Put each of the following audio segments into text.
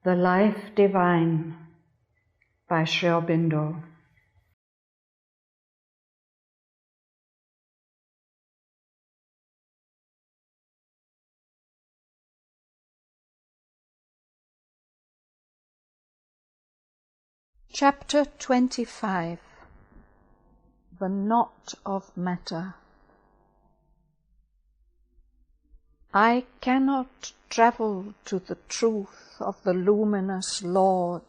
The Life Divine by Aurobindo. Chapter 25. The Knot of Matter. I cannot travel to the truth of the luminous Lord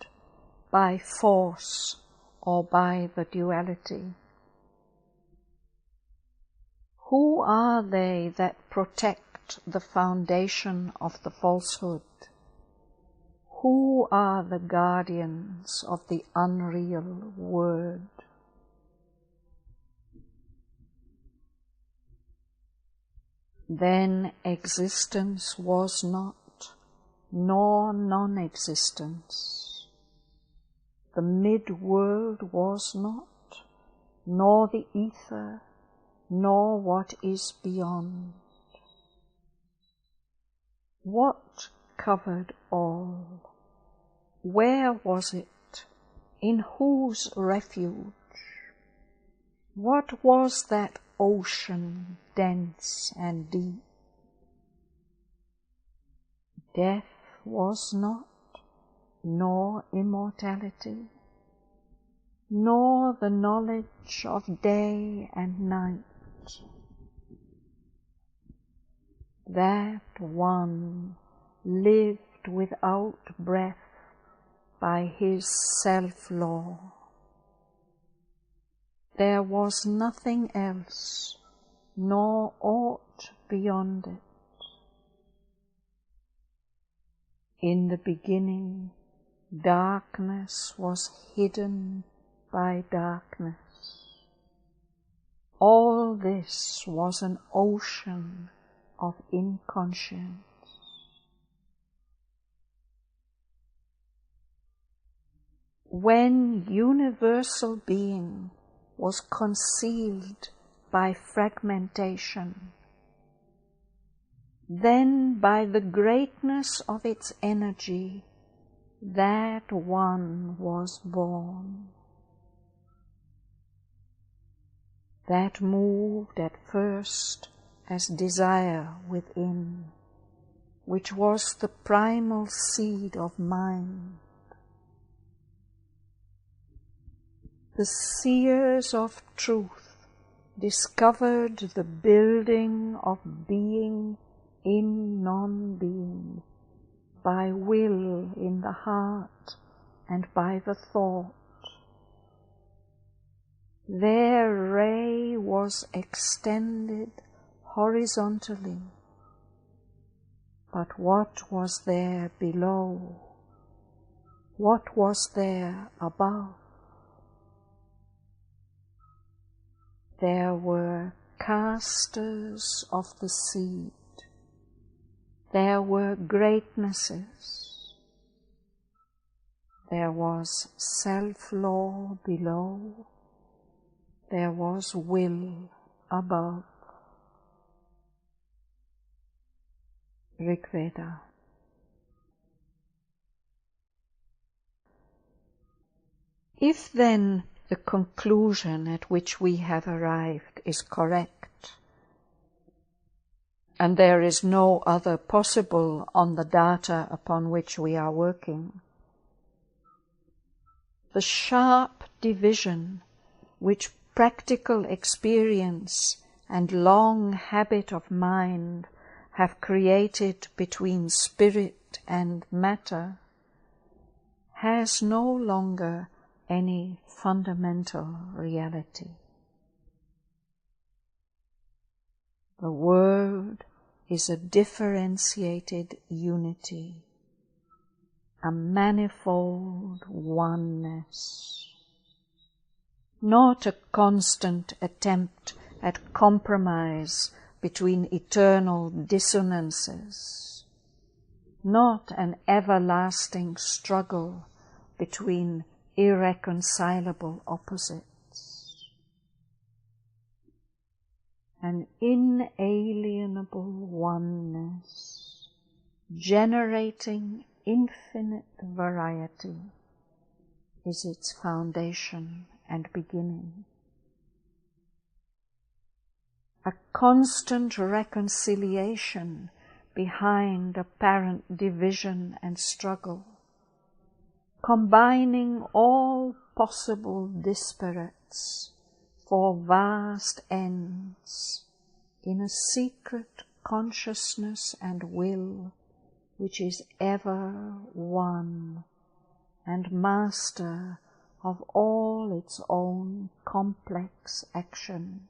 by force or by the duality. Who are they that protect the foundation of the falsehood? Who are the guardians of the unreal word? Then existence was not, nor non-existence. The mid-world was not, nor the ether, nor what is beyond. What covered all? Where was it? In whose refuge? What was that ocean dense and deep? Death was not, nor immortality, nor the knowledge of day and night. That one lived without breath by his self-law. There was nothing else, nor aught beyond it. In the beginning, darkness was hidden by darkness. All this was an ocean of inconscience. When universal being was concealed by fragmentation, then by the greatness of its energy, that one was born. That moved at first as desire within, which was the primal seed of mind. The seers of truth discovered the building of being in non-being, by will in the heart and by the thought. Their ray was extended horizontally, but what was there below? What was there above? There were casters of the seed. There were greatnesses. There was self-law below. There was will above. Rig Veda. If then the conclusion at which we have arrived is correct, and there is no other possible on the data upon which we are working, the sharp division which practical experience and long habit of mind have created between spirit and matter has no longer any fundamental reality. The world is a differentiated unity, a manifold oneness, not a constant attempt at compromise between eternal dissonances, not an everlasting struggle between irreconcilable opposites. An inalienable oneness, generating infinite variety is its foundation and beginning. A constant reconciliation behind apparent division and struggle, combining all possible disparates for vast ends in a secret consciousness and will which is ever one and master of all its own complex action,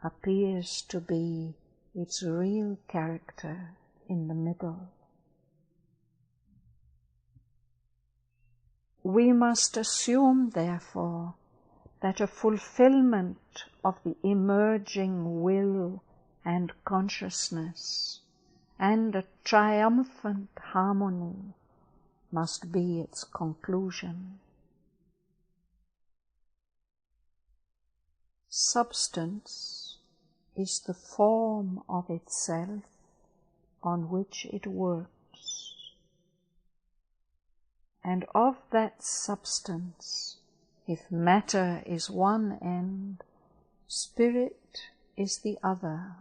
appears to be its real character in the middle. We must assume, therefore, that a fulfillment of the emerging will and consciousness and a triumphant harmony must be its conclusion. Substance is the form of itself on which it works, and of that substance, if matter is one end, spirit is the other.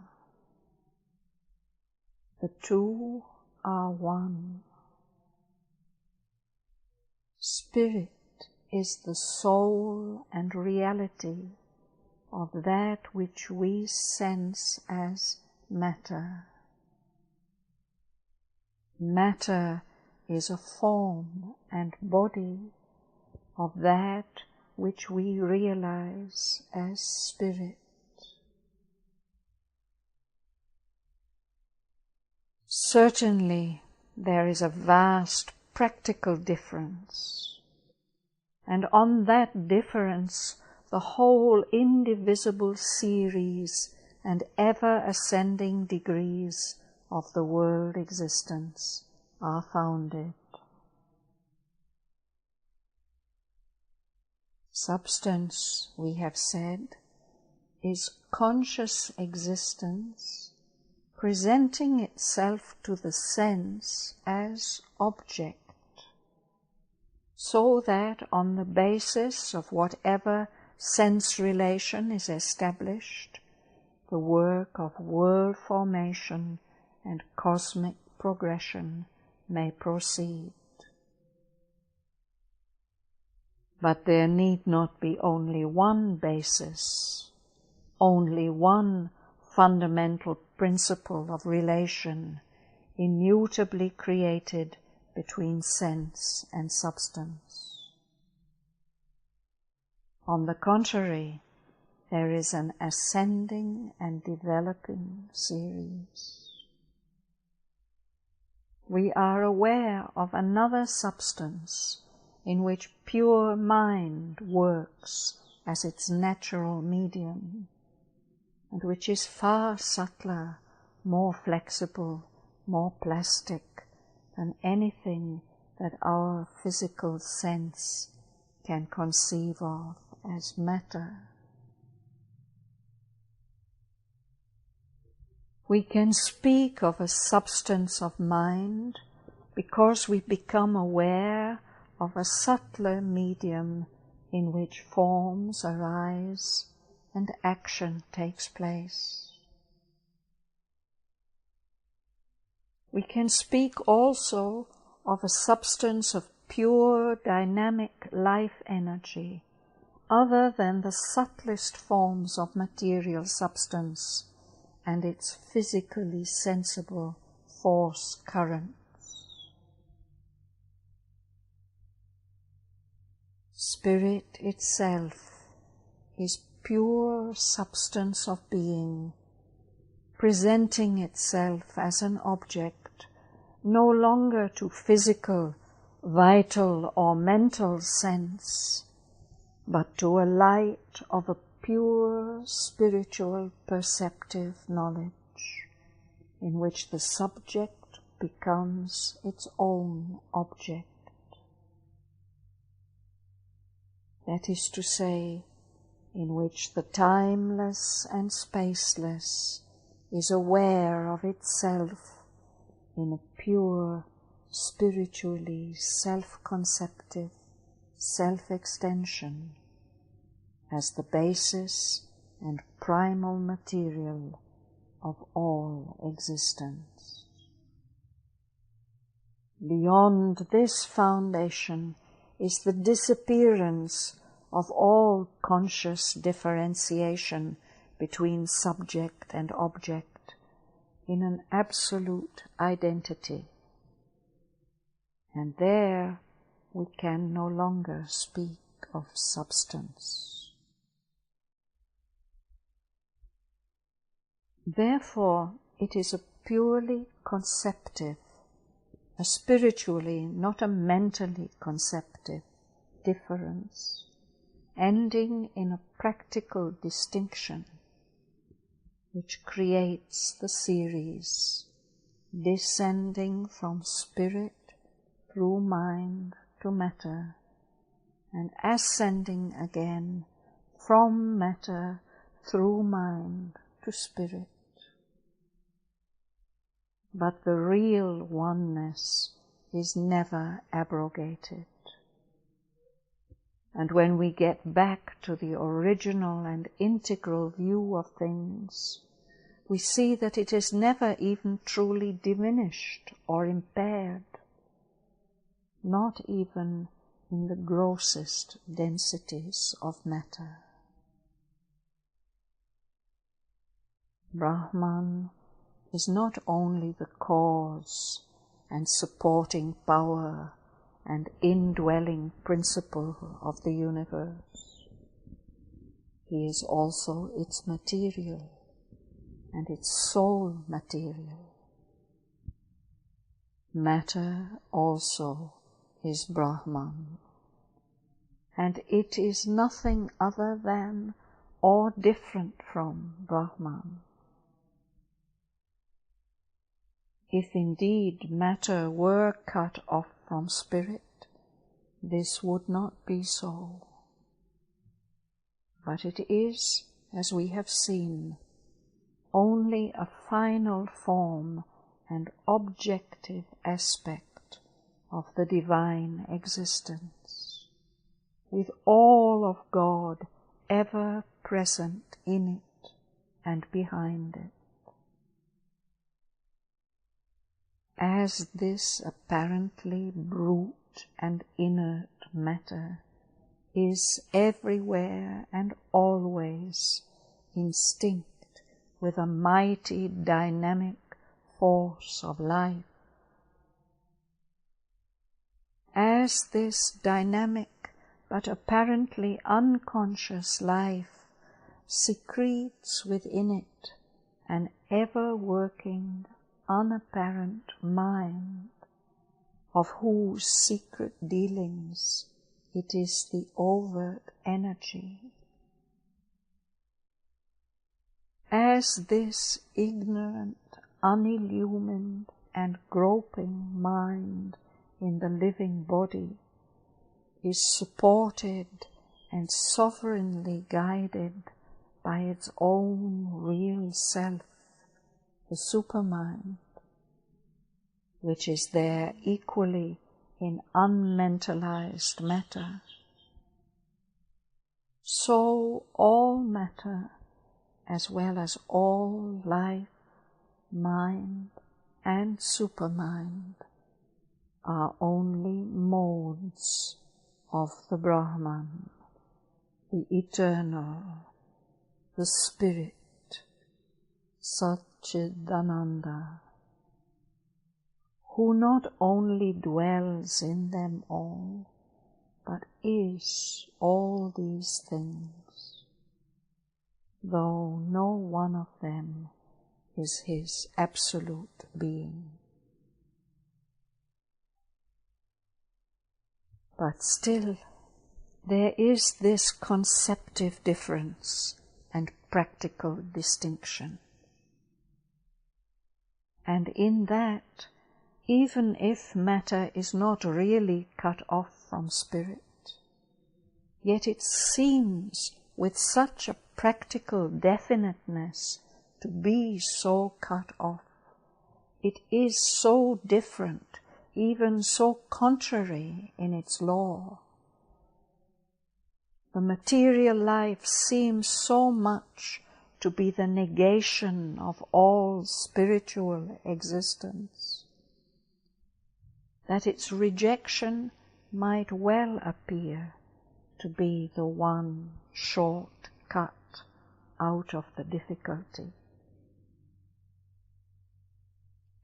The two are one. Spirit is the soul and reality of that which we sense as matter. Matter is a form and body of that which we realize as spirit. Certainly there is a vast practical difference, and on that difference the whole indivisible series and ever-ascending degrees of the world existence are founded. Substance, we have said, is conscious existence presenting itself to the sense as object, so that on the basis of whatever sense relation is established, the work of world formation and cosmic progression may proceed. But there need not be only one basis, only one fundamental principle of relation, immutably created between sense and substance. On the contrary, there is an ascending and developing series. We are aware of another substance in which pure mind works as its natural medium, and which is far subtler, more flexible, more plastic than anything that our physical sense can conceive of as matter. We can speak of a substance of mind because we become aware of a subtler medium in which forms arise and action takes place. We can speak also of a substance of pure dynamic life energy, other than the subtlest forms of material substance and its physically sensible force currents. Spirit itself is pure substance of being, presenting itself as an object, no longer to physical, vital, or mental sense, but to a light of a pure spiritual perceptive knowledge, in which the subject becomes its own object. That is to say, in which the timeless and spaceless is aware of itself in a pure spiritually self-conceptive self-extension as the basis and primal material of all existence. Beyond this foundation is the disappearance of all conscious differentiation between subject and object in an absolute identity. And there we can no longer speak of substance. Therefore, it is a purely conceptive, a spiritually, not a mentally conceptive difference, ending in a practical distinction, which creates the series, descending from spirit through mind to matter, and ascending again from matter through mind to spirit. But the real oneness is never abrogated. And when we get back to the original and integral view of things, we see that it is never even truly diminished or impaired, not even in the grossest densities of matter. Brahman is not only the cause and supporting power and indwelling principle of the universe. He is also its material and its sole material. Matter also is Brahman, and it is nothing other than or different from Brahman. If indeed matter were cut off from spirit, this would not be so. But it is, as we have seen, only a final form and objective aspect of the divine existence, with all of God ever present in it and behind it. As this apparently brute and inert matter is everywhere and always instinct with a mighty dynamic force of life, as this dynamic but apparently unconscious life secretes within it an ever-working, unapparent mind, of whose secret dealings it is the overt energy. As this ignorant, unillumined and groping mind in the living body is supported and sovereignly guided by its own real self, the supermind, which is there equally in unmentalized matter. So all matter, as well as all life, mind, and supermind, are only modes of the Brahman, the eternal, the spirit, Satchidananda, who not only dwells in them all, but is all these things, though no one of them is his absolute being. But still, there is this conceptive difference and practical distinction. And in that, even if matter is not really cut off from spirit, yet it seems with such a practical definiteness to be so cut off. It is so different even so contrary in its law. The material life seems so much to be the negation of all spiritual existence, that its rejection might well appear to be the one short cut out of the difficulty,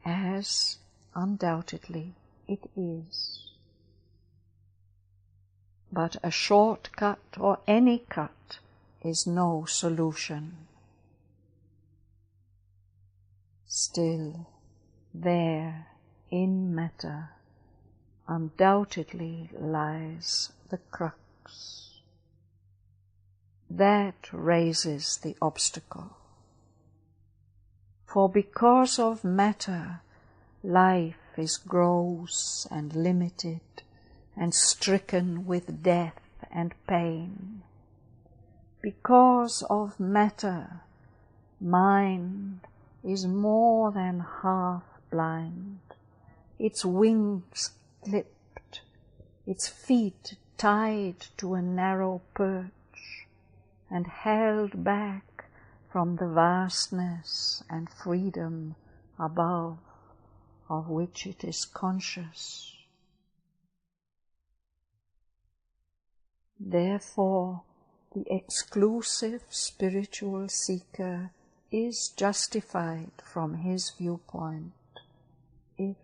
as undoubtedly it is. But a short cut or any cut is no solution. Still, there in matter undoubtedly lies the crux. That raises the obstacle. For because of matter, life is gross and limited and stricken with death and pain. Because of matter, mind is more than half blind, its wings clipped, its feet tied to a narrow perch, and held back from the vastness and freedom above of which it is conscious. Therefore, the exclusive spiritual seeker is justified from his viewpoint if,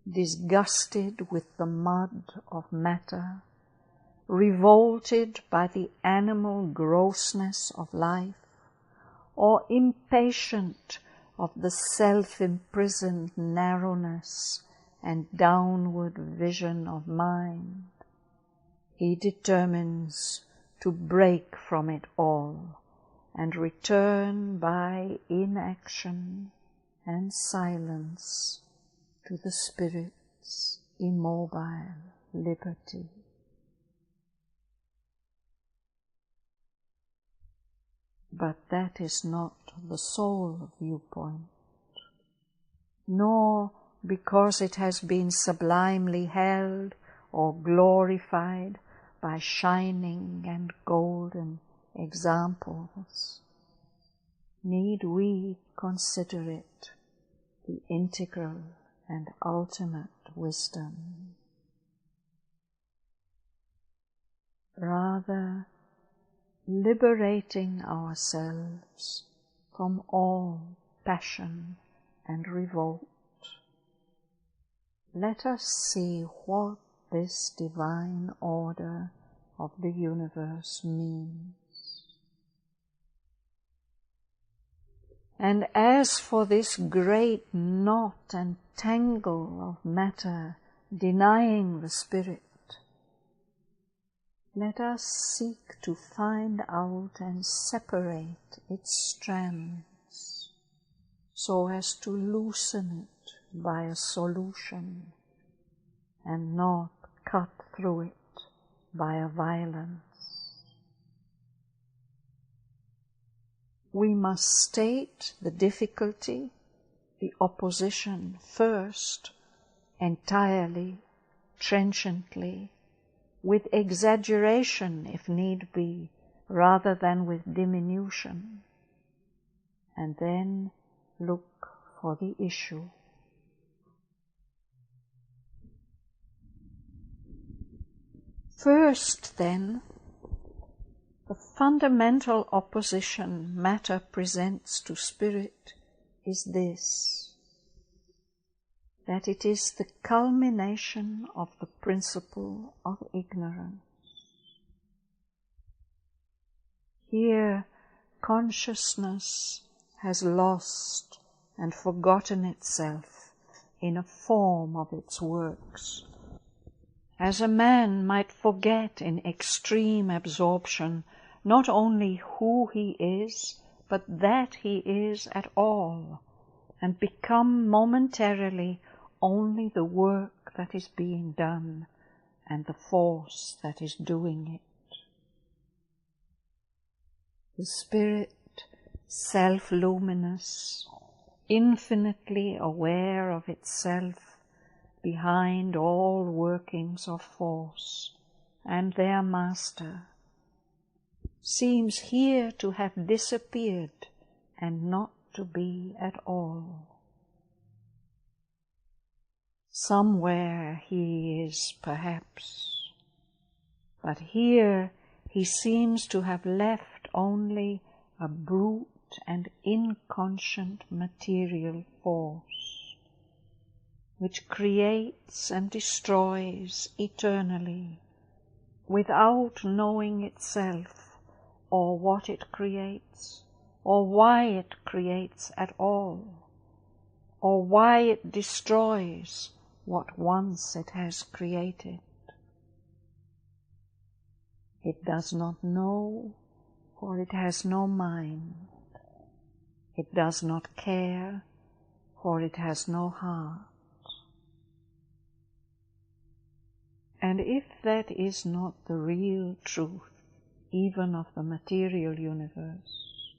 disgusted with the mud of matter, revolted by the animal grossness of life, or impatient of the self-imprisoned narrowness and downward vision of mind, he determines to break from it all and return by inaction and silence to the Spirit's immobile liberty. But that is not the sole viewpoint, nor because it has been sublimely held or glorified by shining and golden examples, need we consider it the integral and ultimate wisdom. Rather, liberating ourselves from all passion and revolt, let us see what this divine order of the universe means. And as for this great knot and tangle of matter denying the Spirit, let us seek to find out and separate its strands, so as to loosen it by a solution, and not cut through it by a violence. We must state the difficulty, the opposition first, entirely, trenchantly, with exaggeration if need be, rather than with diminution, and then look for the issue. First, then, the fundamental opposition matter presents to spirit is this, that it is the culmination of the principle of ignorance. Here, consciousness has lost and forgotten itself in a form of its works, as a man might forget in extreme absorption not only who he is, but that he is at all, and become momentarily only the work that is being done and the force that is doing it. The Spirit, self-luminous, infinitely aware of itself behind all workings of force, and their master, seems here to have disappeared and not to be at all. Somewhere he is, perhaps, but here he seems to have left only a brute and inconscient material force, which creates and destroys eternally, without knowing itself, or what it creates, or why it creates at all, or why it destroys what once it has created. It does not know, for it has no mind. It does not care, for it has no heart. And if that is not the real truth, even of the material universe,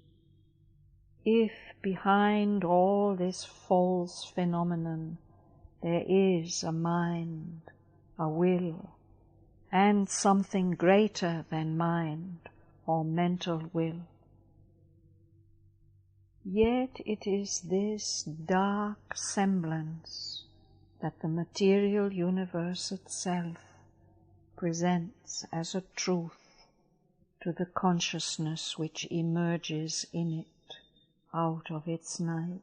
if behind all this false phenomenon there is a mind, a will, and something greater than mind or mental will, yet it is this dark semblance that the material universe itself presents as a truth to the consciousness which emerges in it out of its night.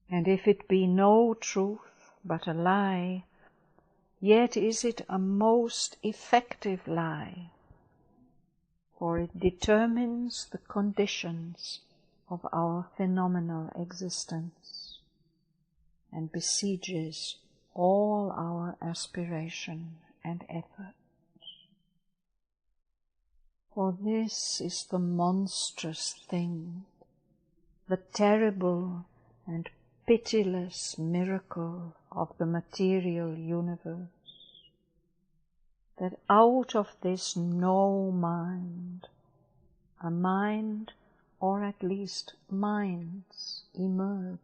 And if it be no truth but a lie, yet is it a most effective lie, for it determines the conditions of our phenomenal existence and besieges all our aspiration and effort. For this is the monstrous thing, the terrible and pitiless miracle of the material universe, that out of this no mind, a mind, or at least minds, emerge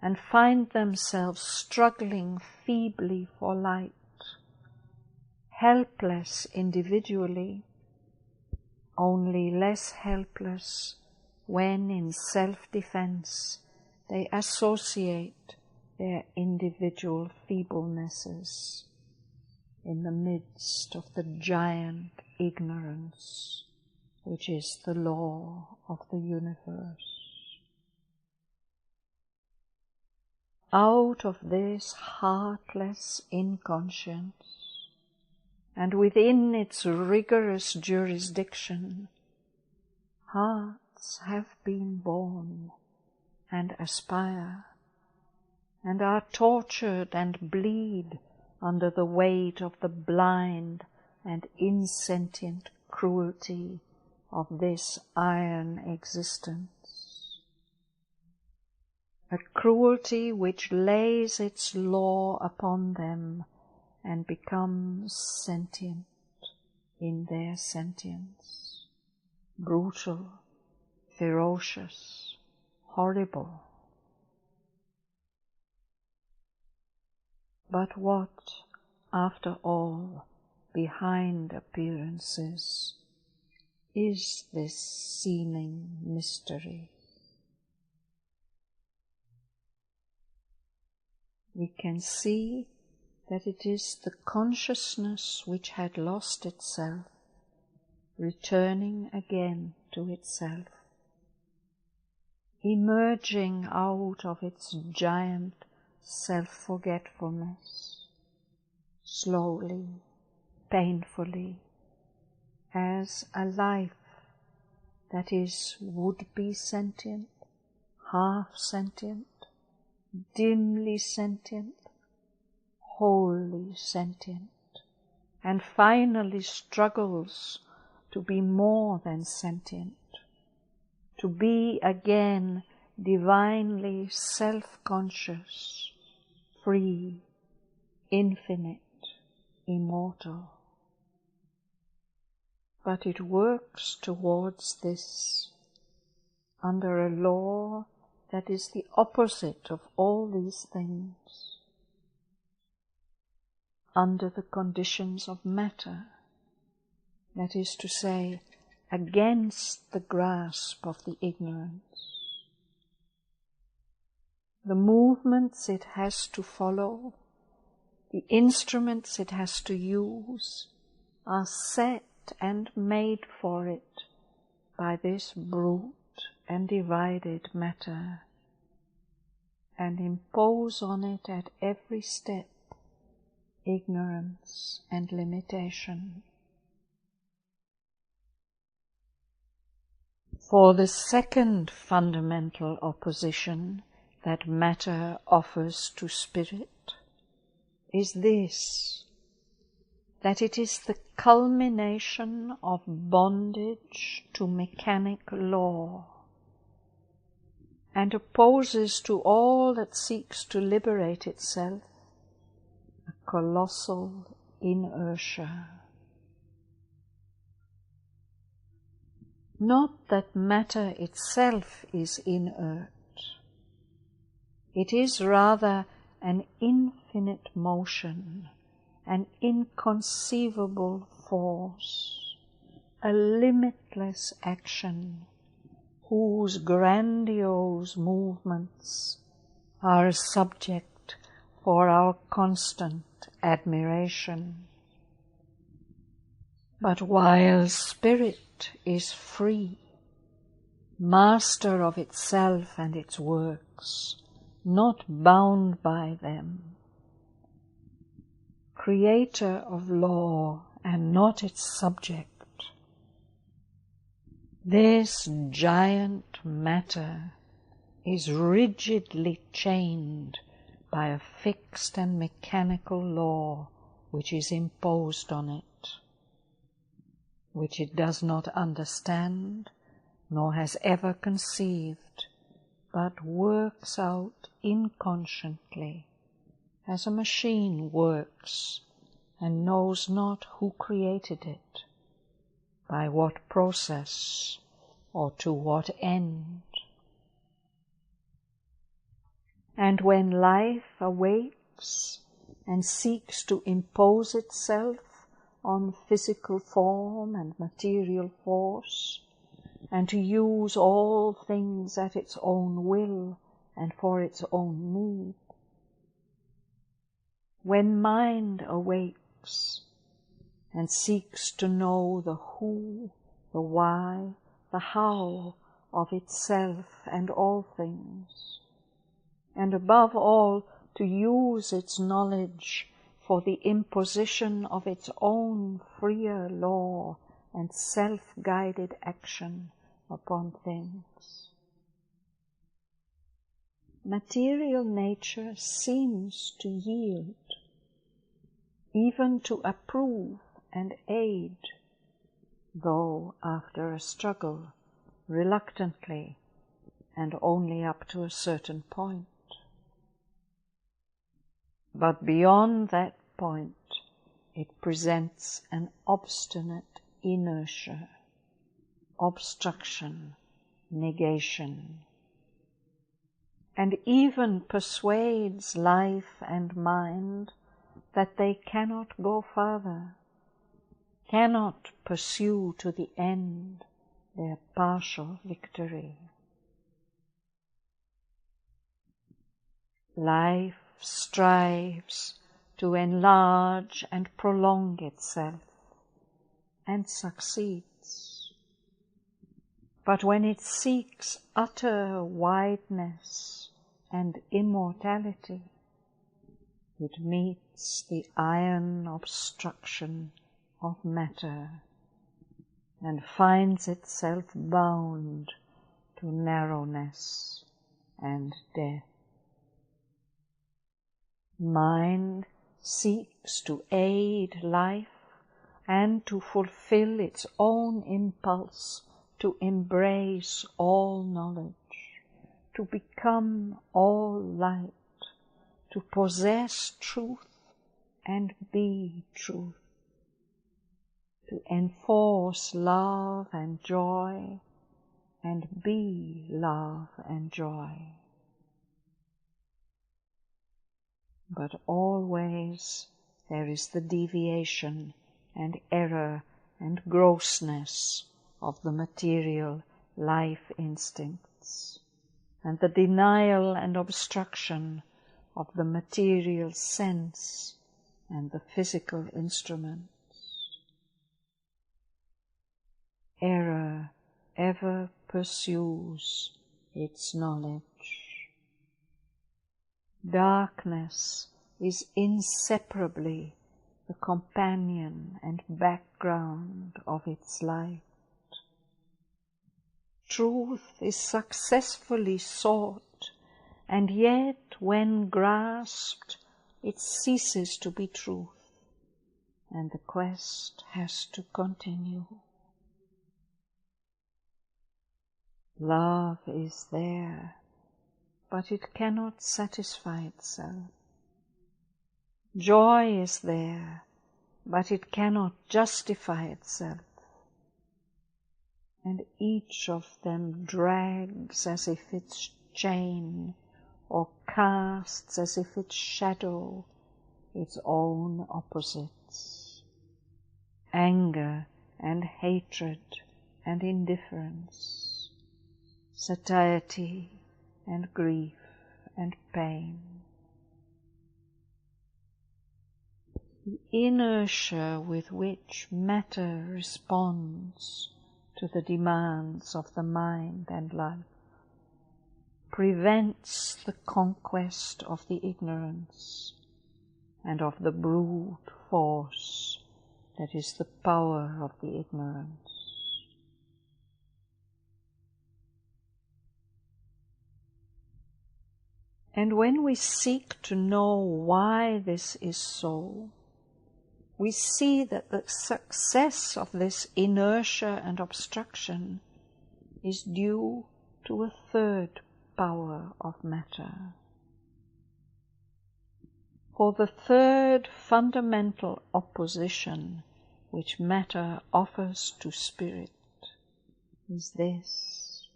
and find themselves struggling feebly for light, helpless individually, only less helpless when in self-defense they associate their individual feeblenesses in the midst of the giant ignorance which is the law of the universe. Out of this heartless inconscience, and within its rigorous jurisdiction, hearts have been born and aspire, and are tortured and bleed under the weight of the blind and insentient cruelty of this iron existence, a cruelty which lays its law upon them and becomes sentient in their sentience, brutal, ferocious, horrible. But what, after all, behind appearances, is this seeming mystery? We can see that it is the consciousness which had lost itself, returning again to itself, emerging out of its giant self-forgetfulness, slowly, painfully, as a life that is would-be sentient, half-sentient, dimly sentient, wholly sentient, and finally struggles to be more than sentient, to be again divinely self-conscious, free, infinite, immortal. But it works towards this under a law that is the opposite of all these things, under the conditions of matter, that is to say, against the grasp of the ignorance. The movements it has to follow, the instruments it has to use, are set and made for it by this brute and divided matter, and impose on it at every step ignorance and limitation. For the second fundamental opposition that matter offers to spirit is this, that it is the culmination of bondage to mechanic law, and opposes to all that seeks to liberate itself a colossal inertia. Not that matter itself is inert, it is rather an infinite motion, an inconceivable force, a limitless action, whose grandiose movements are a subject for our constant admiration. But while spirit is free, master of itself and its works, not bound by them, creator of law and not its subject, this giant matter is rigidly chained by a fixed and mechanical law which is imposed on it, which it does not understand nor has ever conceived, but works out inconsciently, as a machine works and knows not who created it, by what process or to what end. And when life awakes and seeks to impose itself on physical form and material force, and to use all things at its own will and for its own need, when mind awakes and seeks to know the who, the why, the how of itself and all things, and above all to use its knowledge for the imposition of its own freer law and self-guided action upon things. Material nature seems to yield, even to approve and aid, though after a struggle, reluctantly, and only up to a certain point. But beyond that point, it presents an obstinate inertia, obstruction, negation, and even persuades life and mind that they cannot go further, cannot pursue to the end their partial victory. Life strives to enlarge and prolong itself, and succeeds. But when it seeks utter wideness and immortality, it meets the iron obstruction of matter and finds itself bound to narrowness and death. Mind seeks to aid life and to fulfill its own impulse to embrace all knowledge, to become all light, to possess truth and be truth, to enforce love and joy and be love and joy. but always there is the deviation and error and grossness of the material life instincts, and the denial and obstruction of the material sense and the physical instruments. Error ever pursues its knowledge. Darkness is inseparably the companion and background of its light. Truth is successfully sought, and yet when grasped, it ceases to be truth, and the quest has to continue. Love is there, but it cannot satisfy itself. Joy is there, but it cannot justify itself. And each of them drags as if its chain, or casts as if its shadow, its own opposites. Anger and hatred and indifference, satiety and grief and pain. The inertia with which matter responds to the demands of the mind and life prevents the conquest of the ignorance and of the brute force that is the power of the ignorance. And when we seek to know why this is so, we see that the success of this inertia and obstruction is due to a third power of matter. For the third fundamental opposition which matter offers to spirit is this,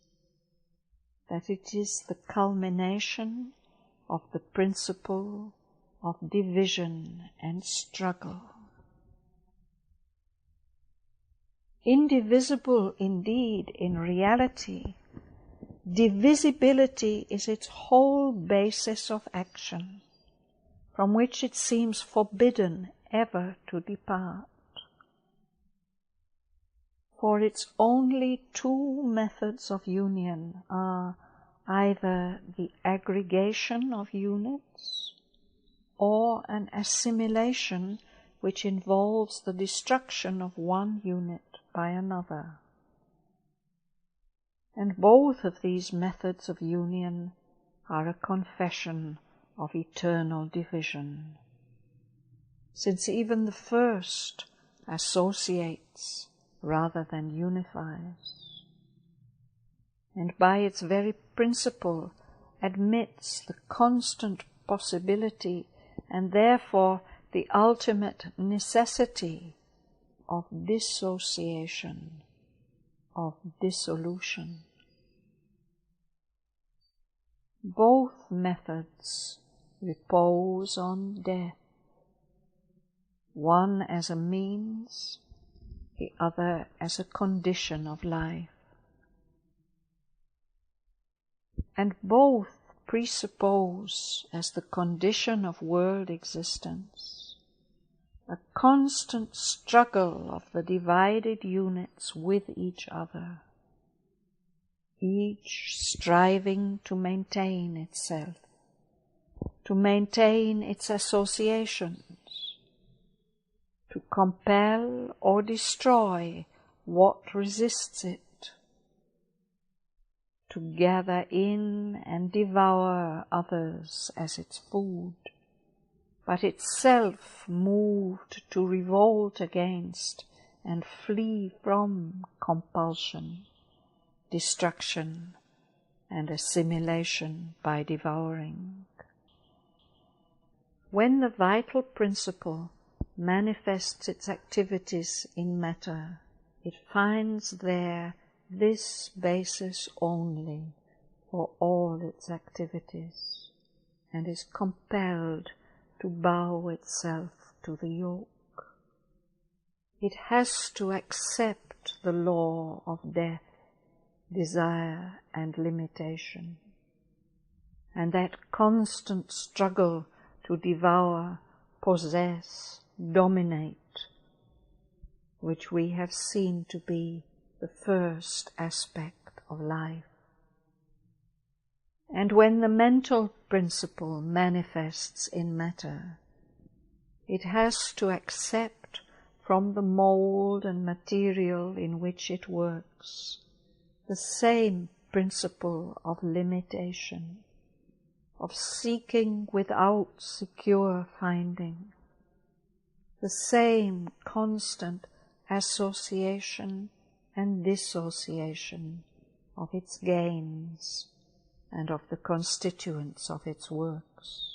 that it is the culmination of the principle of division and struggle. Indivisible indeed in reality, divisibility is its whole basis of action, from which it seems forbidden ever to depart. For its only two methods of union are either the aggregation of units or an assimilation which involves the destruction of one unit by another. And both of these methods of union are a confession of eternal division, since even the first associates rather than unifies, and by its very principle admits the constant possibility and therefore the ultimate necessity of dissociation, of dissolution. Both methods repose on death, one as a means, the other as a condition of life. And both presuppose as the condition of world existence a constant struggle of the divided units with each other, each striving to maintain itself, to maintain its associations, to compel or destroy what resists it, to gather in and devour others as its food, but itself moved to revolt against and flee from compulsion, destruction, and assimilation by devouring. When the vital principle manifests its activities in matter, it finds there this basis only for all its activities, and is compelled to bow itself to the yoke. It has to accept the law of death, desire and limitation, and that constant struggle to devour, possess, dominate, which we have seen to be the first aspect of life. And when the mental principle manifests in matter, it has to accept from the mold and material in which it works the same principle of limitation, of seeking without secure finding, the same constant association and dissociation of its gains and of the constituents of its works.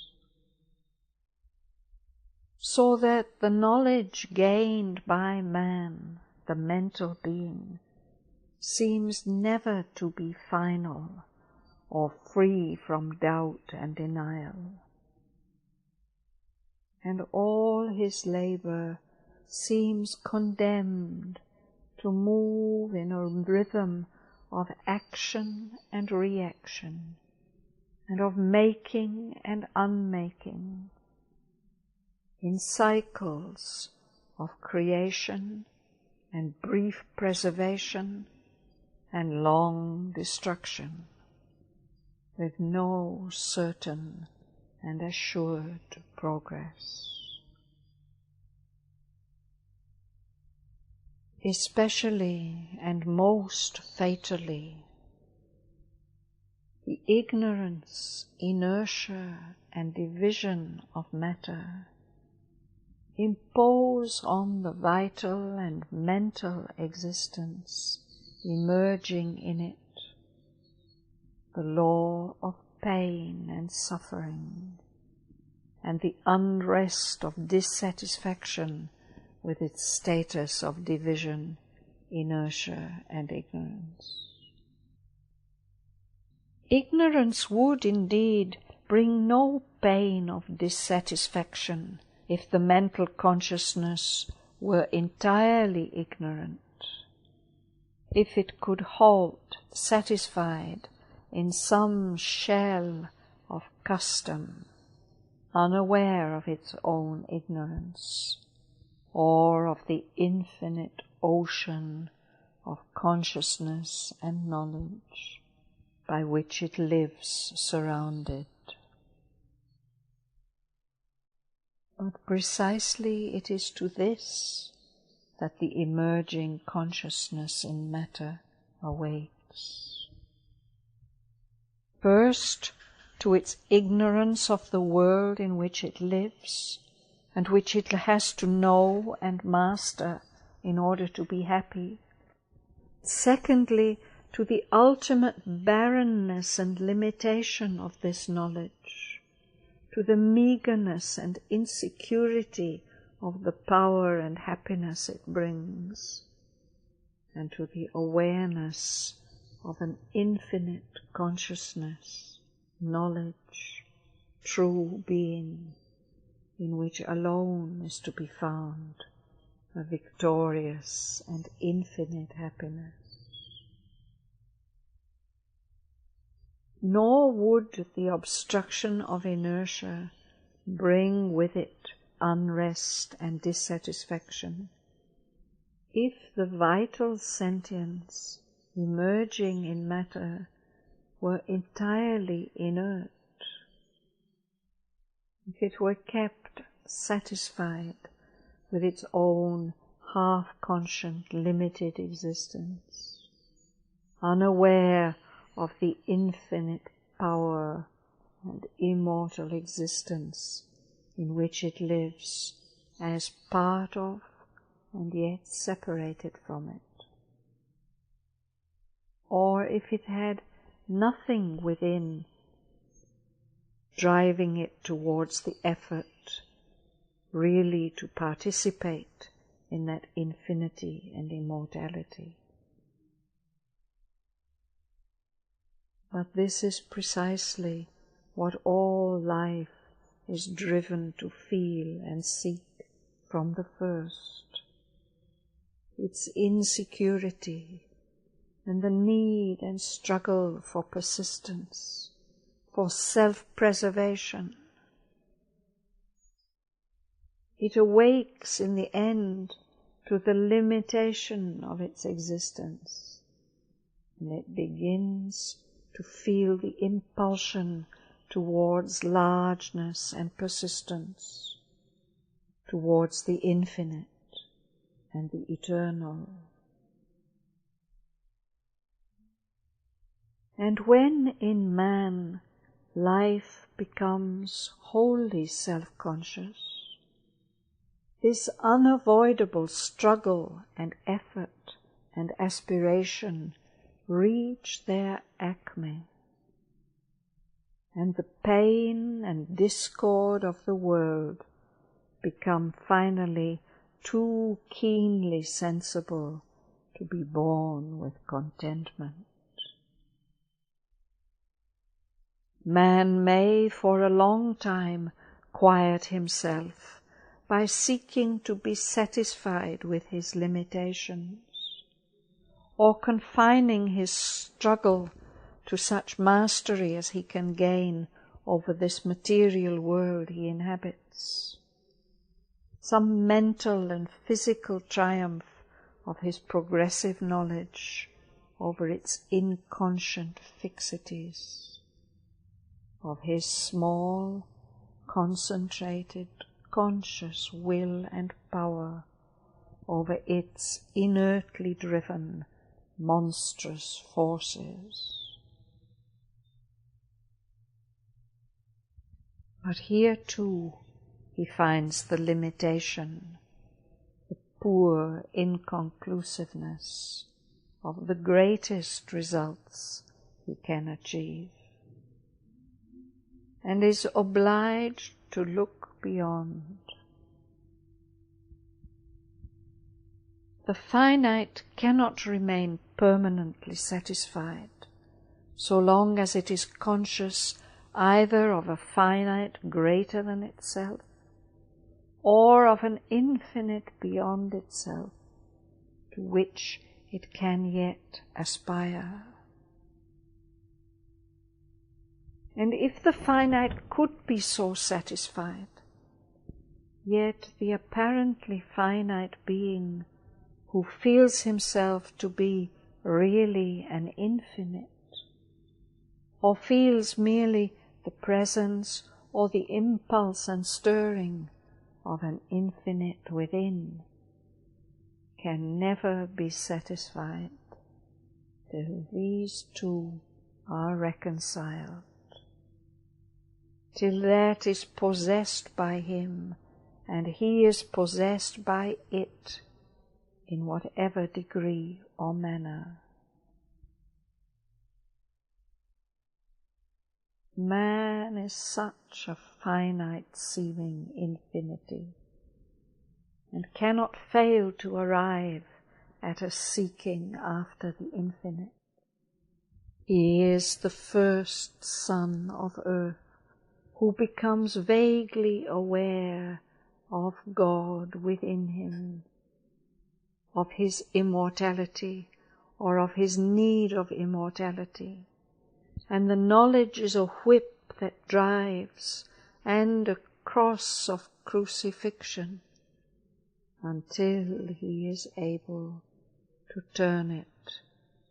So that the knowledge gained by man, the mental being, seems never to be final or free from doubt and denial. And all his labor seems condemned to move in a rhythm of action and reaction, and of making and unmaking, in cycles of creation and brief preservation and long destruction, with no certain and assured progress. Especially and most fatally, the ignorance, inertia, and division of matter impose on the vital and mental existence emerging in it the law of pain and suffering, and the unrest of dissatisfaction with its status of division, inertia, and ignorance. Ignorance would indeed bring no pain of dissatisfaction if the mental consciousness were entirely ignorant, if it could halt satisfied in some shell of custom, unaware of its own ignorance, or of the infinite ocean of consciousness and knowledge by which it lives surrounded. But precisely it is to this that the emerging consciousness in matter awakes. First, to its ignorance of the world in which it lives, and which it has to know and master in order to be happy. Secondly, to the ultimate barrenness and limitation of this knowledge, to the meagerness and insecurity of the power and happiness it brings, and to the awareness of an infinite consciousness, knowledge, true being, in which alone is to be found a victorious and infinite happiness. Nor would the obstruction of inertia bring with it unrest and dissatisfaction if the vital sentience emerging in matter were entirely inert, if it were kept satisfied with its own half-conscient limited existence, unaware of the infinite power and immortal existence in which it lives as part of and yet separated from it. Or if it had nothing within driving it towards the effort really to participate in that infinity and immortality. But this is precisely what all life is driven to feel and seek from the first. Its insecurity and the need and struggle for persistence, for self-preservation. It awakes in the end to the limitation of its existence, and it begins to feel the impulsion towards largeness and persistence, towards the infinite and the eternal. And when in man life becomes wholly self-conscious, this unavoidable struggle and effort and aspiration reach their acme, and the pain and discord of the world become finally too keenly sensible to be borne with contentment. Man may for a long time quiet himself by seeking to be satisfied with his limitations, or confining his struggle to such mastery as he can gain over this material world he inhabits, some mental and physical triumph of his progressive knowledge over its inconscient fixities, of his small, concentrated, conscious will and power over its inertly driven, monstrous forces. But here too he finds the limitation, the poor inconclusiveness of the greatest results he can achieve, and is obliged to look beyond. The finite cannot remain permanently satisfied so long as it is conscious either of a finite greater than itself or of an infinite beyond itself to which it can yet aspire. And if the finite could be so satisfied, yet the apparently finite being who feels himself to be really an infinite, or feels merely the presence or the impulse and stirring of an infinite within, can never be satisfied till these two are reconciled, till that is possessed by him and he is possessed by it in whatever degree or manner. Man is such a finite-seeming infinity, and cannot fail to arrive at a seeking after the infinite. He is the first son of earth, who becomes vaguely aware of God within him, of his immortality or of his need of immortality, and the knowledge is a whip that drives and a cross of crucifixion until he is able to turn it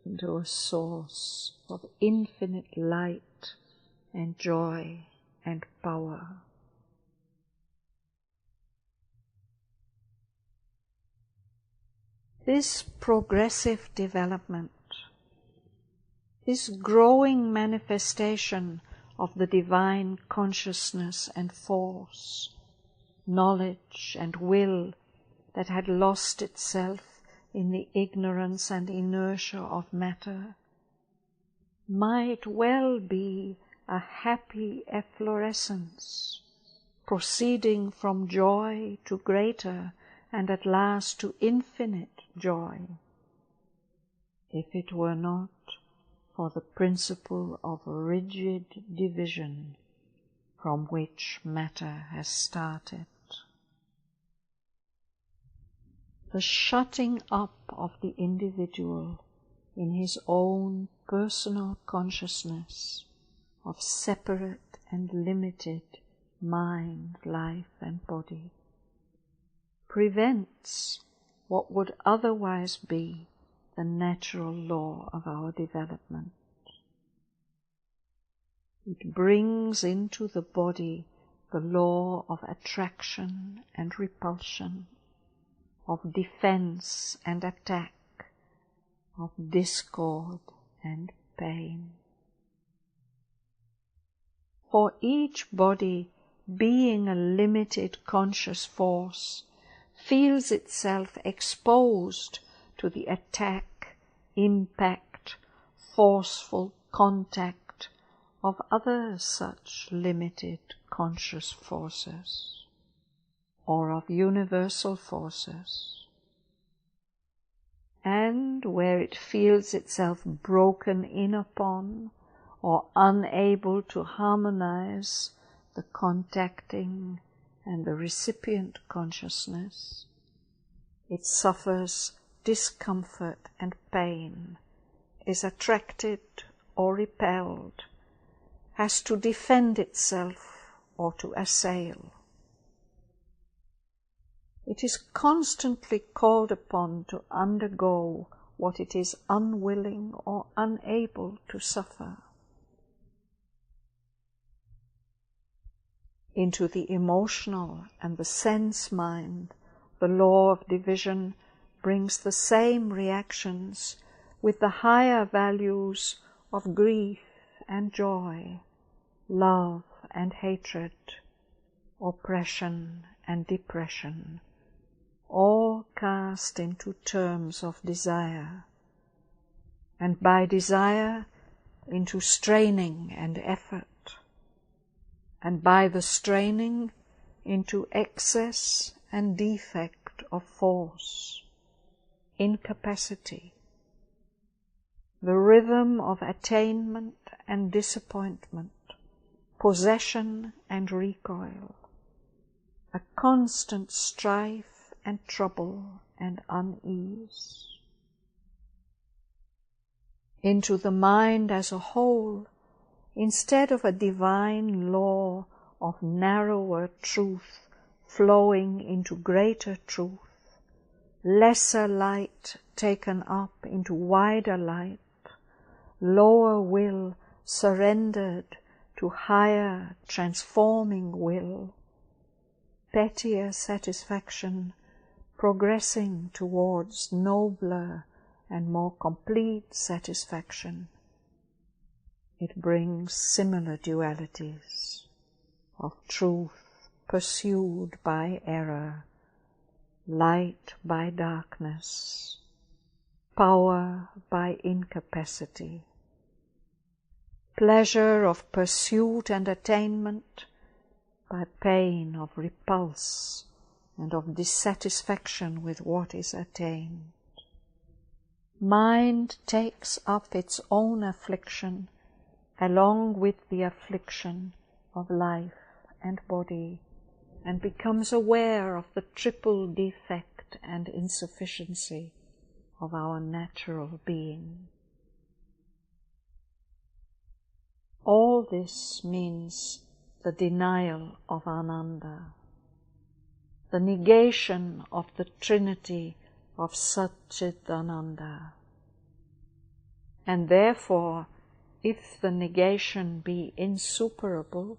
into a source of infinite light and joy and power. This progressive development, this growing manifestation of the divine consciousness and force, knowledge and will that had lost itself in the ignorance and inertia of matter, might well be a happy efflorescence, proceeding from joy to greater and at last to infinite joy, if it were not for the principle of rigid division from which matter has started. The shutting up of the individual in his own personal consciousness of separate and limited mind, life, and body prevents what would otherwise be the natural law of our development. It brings into the body the law of attraction and repulsion, of defense and attack, of discord and pain. For each body, being a limited conscious force, feels itself exposed to the attack, impact, forceful contact of other such limited conscious forces, or of universal forces. And where it feels itself broken in upon or unable to harmonize the contacting and the recipient consciousness, it suffers discomfort and pain, is attracted or repelled, has to defend itself or to assail. It is constantly called upon to undergo what it is unwilling or unable to suffer. Into the emotional and the sense mind, the law of division brings the same reactions with the higher values of grief and joy, love and hatred, oppression and depression, all cast into terms of desire, and by desire into straining and effort, and by the straining into excess and defect of force, incapacity, the rhythm of attainment and disappointment, possession and recoil, a constant strife and trouble and unease. Into the mind as a whole, instead of a divine law of narrower truth flowing into greater truth, lesser light taken up into wider light, lower will surrendered to higher transforming will, pettier satisfaction progressing towards nobler and more complete satisfaction, it brings similar dualities of truth pursued by error, light by darkness, power by incapacity, pleasure of pursuit and attainment by pain of repulse and of dissatisfaction with what is attained. Mind takes up its own affliction along with the affliction of life and body, and becomes aware of the triple defect and insufficiency of our natural being. All this means the denial of Ananda, the negation of the Trinity of Satchidananda, and therefore, if the negation be insuperable,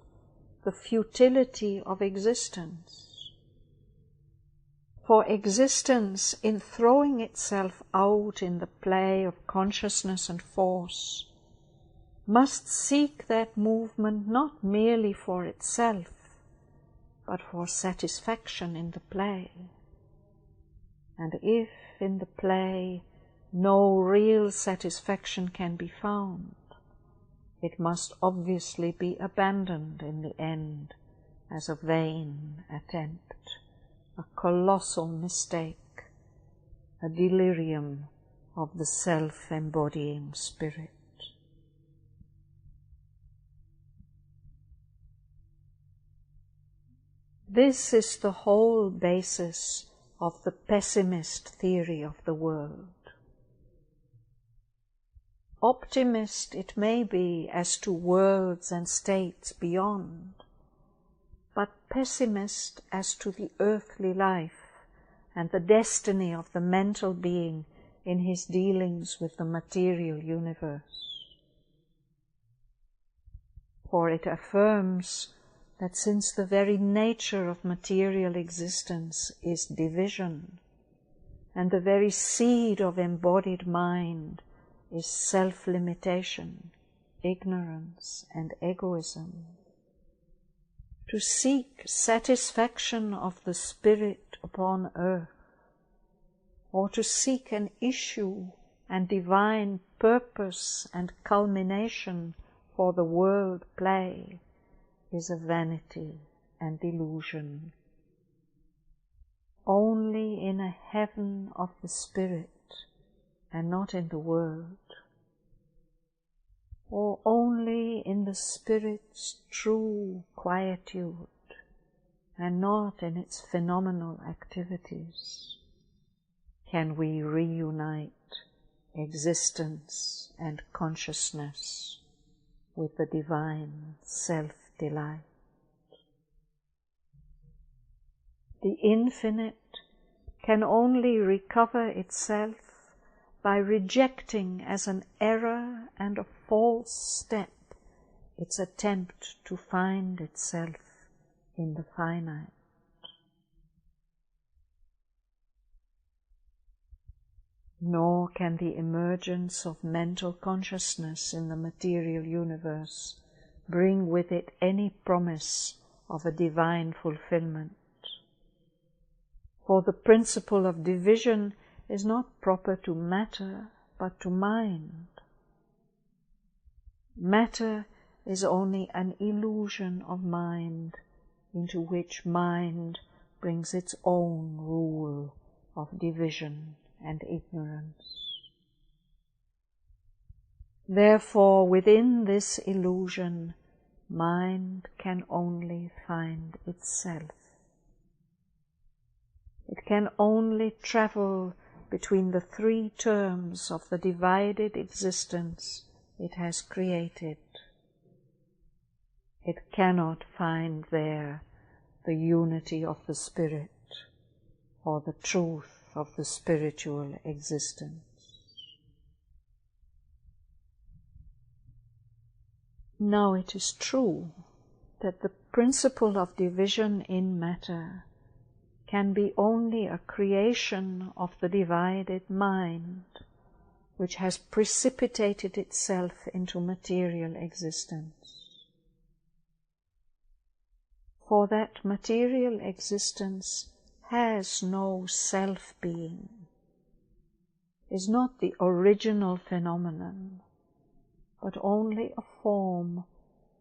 the futility of existence. For existence, in throwing itself out in the play of consciousness and force, must seek that movement not merely for itself, but for satisfaction in the play. And if in the play no real satisfaction can be found, it must obviously be abandoned in the end as a vain attempt, a colossal mistake, a delirium of the self-embodying spirit. This is the whole basis of the pessimist theory of the world. Optimist it may be as to worlds and states beyond, but pessimist as to the earthly life and the destiny of the mental being in his dealings with the material universe. For it affirms that since the very nature of material existence is division, and the very seed of embodied mind is self-limitation, ignorance, and egoism, to seek satisfaction of the spirit upon earth, or to seek an issue and divine purpose and culmination for the world play, is a vanity and delusion. Only in a heaven of the spirit, and not in the world, or only in the spirit's true quietude, and not in its phenomenal activities, can we reunite existence and consciousness with the divine self-delight. The infinite can only recover itself by rejecting as an error and a false step its attempt to find itself in the finite. Nor can the emergence of mental consciousness in the material universe bring with it any promise of a divine fulfillment. For the principle of division is not proper to matter, but to mind. Matter is only an illusion of mind, into which mind brings its own rule of division and ignorance. Therefore, within this illusion, mind can only find itself. It can only travel between the three terms of the divided existence it has created. It cannot find there the unity of the spirit or the truth of the spiritual existence. Now it is true that the principle of division in matter can be only a creation of the divided mind, which has precipitated itself into material existence. For that material existence has no self-being, is not the original phenomenon, but only a form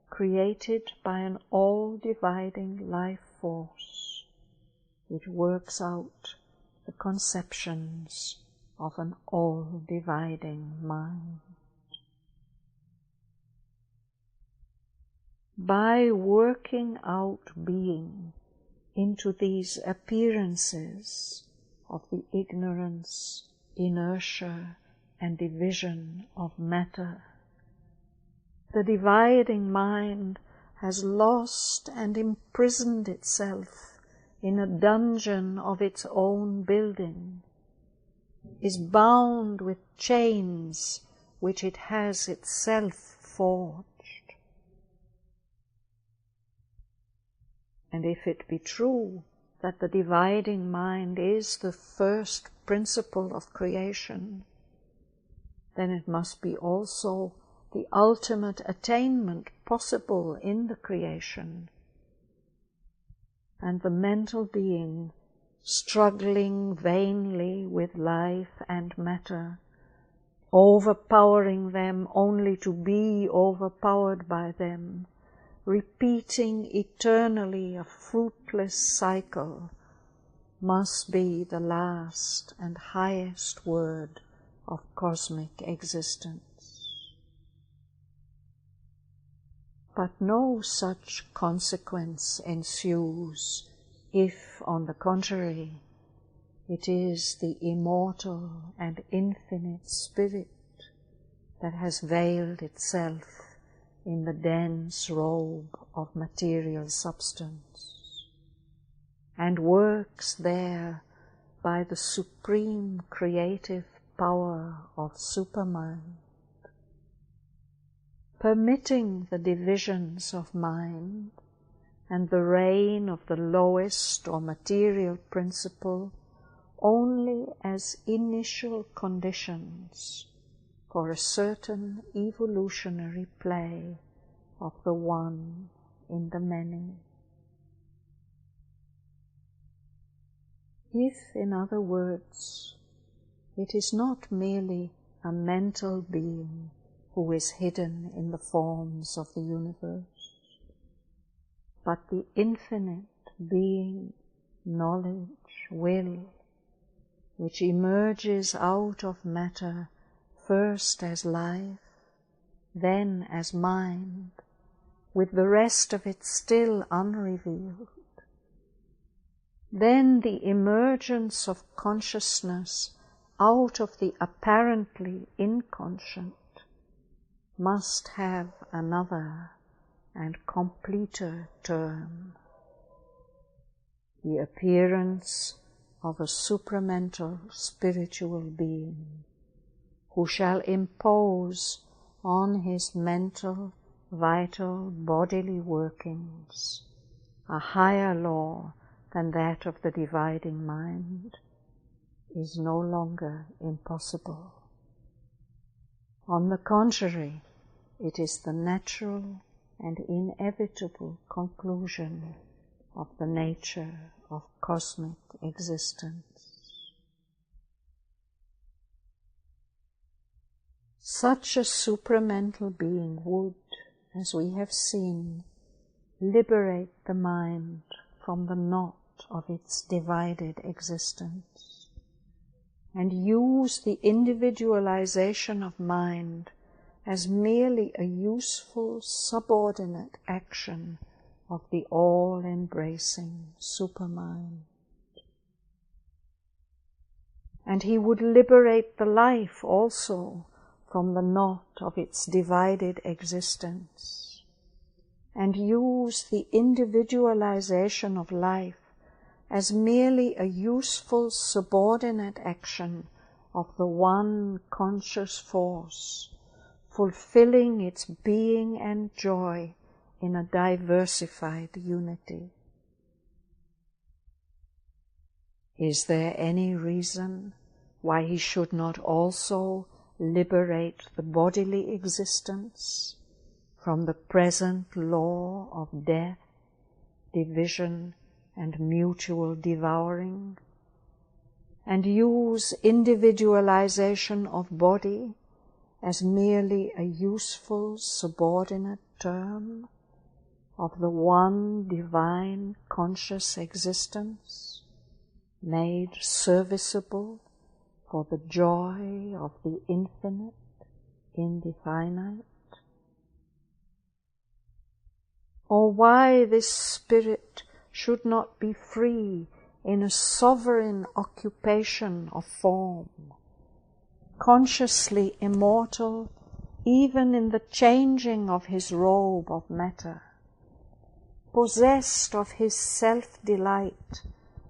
created by an all-dividing life force, which works out the conceptions of an all-dividing mind. By working out being into these appearances of the ignorance, inertia, and division of matter, the dividing mind has lost and imprisoned itself in a dungeon of its own building, is bound with chains which it has itself forged. And if it be true that the dividing mind is the first principle of creation, then it must be also the ultimate attainment possible in the creation. And the mental being, struggling vainly with life and matter, overpowering them only to be overpowered by them, repeating eternally a fruitless cycle, must be the last and highest word of cosmic existence. But no such consequence ensues If, on the contrary, it is the immortal and infinite spirit that has veiled itself in the dense robe of material substance, and works there by the supreme creative power of supermind, permitting the divisions of mind and the reign of the lowest or material principle only as initial conditions for a certain evolutionary play of the one in the many. If, in other words, it is not merely a mental being who is hidden in the forms of the universe, but the infinite being, knowledge, will, which emerges out of matter first as life, then as mind, with the rest of it still unrevealed, then the emergence of consciousness out of the apparently inconscient must have another and completer term: the appearance of a supramental spiritual being, who shall impose on his mental, vital, bodily workings a higher law than that of the dividing mind, is no longer impossible. On the contrary, it is the natural and inevitable conclusion of the nature of cosmic existence. Such a supramental being would, as we have seen, liberate the mind from the knot of its divided existence, and use the individualization of mind as merely a useful subordinate action of the all-embracing supermind. And he would liberate the life also from the knot of its divided existence, and use the individualization of life as merely a useful subordinate action of the one conscious force, fulfilling its being and joy in a diversified unity. Is there any reason why he should not also liberate the bodily existence from the present law of death, division, and mutual devouring, and use individualization of body as merely a useful subordinate term of the one divine conscious existence, made serviceable for the joy of the infinite in the finite? Or why this spirit should not be free in a sovereign occupation of form, consciously immortal even in the changing of his robe of matter, possessed of his self-delight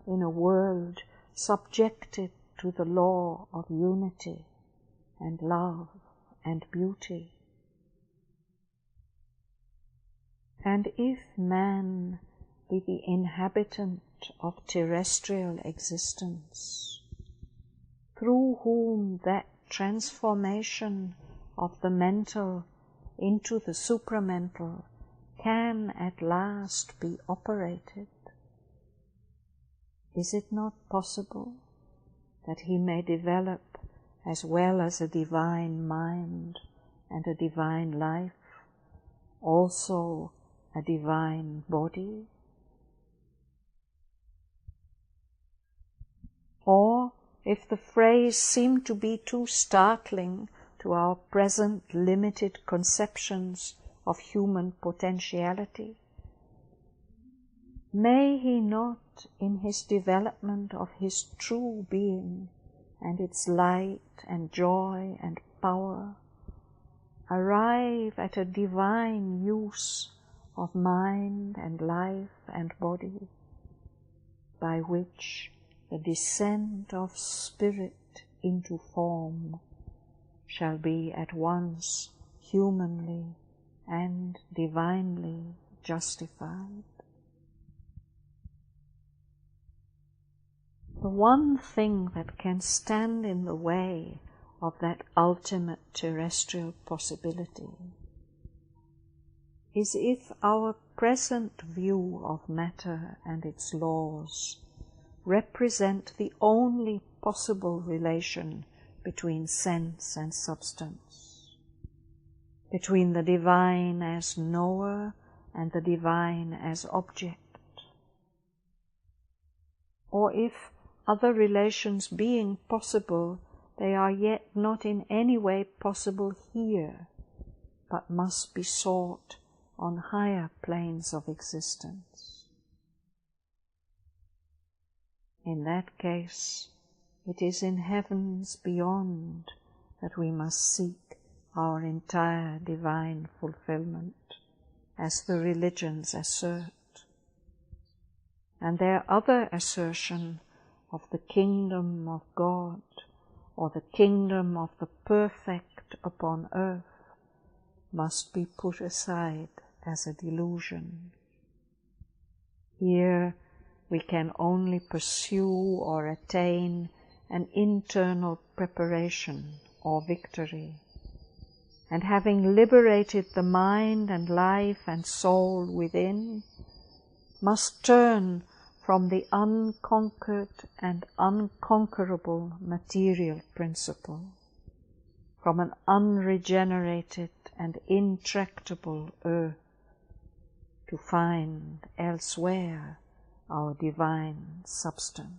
in a world subjected to the law of unity and love and beauty? And if man be the inhabitant of terrestrial existence, through whom that transformation of the mental into the supramental can at last be operated, is it not possible that he may develop, as well as a divine mind and a divine life, also a divine body? Or, if the phrase seem to be too startling to our present limited conceptions of human potentiality, may he not, in his development of his true being and its light and joy and power, arrive at a divine use of mind and life and body, by which the descent of spirit into form shall be at once humanly and divinely justified. The one thing that can stand in the way of that ultimate terrestrial possibility is if our present view of matter and its laws represent the only possible relation between sense and substance, between the divine as knower and the divine as object, or if, other relations being possible, they are yet not in any way possible here, but must be sought on higher planes of existence. In that case, it is in heavens beyond that we must seek our entire divine fulfillment, as the religions assert. And their other assertion of the kingdom of God, or the kingdom of the perfect upon earth, must be put aside as a delusion. Here we can only pursue or attain an internal preparation or victory, and having liberated the mind and life and soul within, must turn from the unconquered and unconquerable material principle, from an unregenerated and intractable earth, to find elsewhere our divine substance.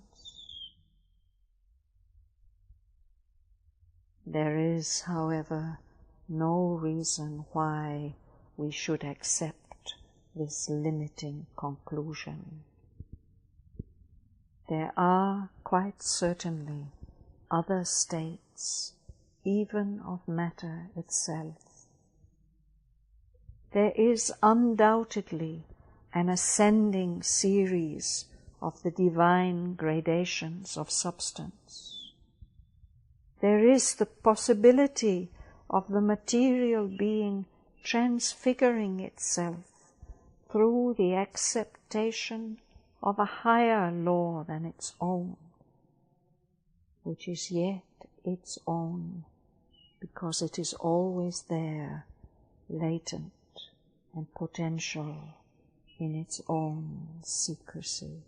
There is, however, no reason why we should accept this limiting conclusion. There are quite certainly other states, even of matter itself. There is undoubtedly an ascending series of the divine gradations of substance. There is the possibility of the material being transfiguring itself through the acceptation of a higher law than its own, which is yet its own, because it is always there, latent and potential in its own secrecy.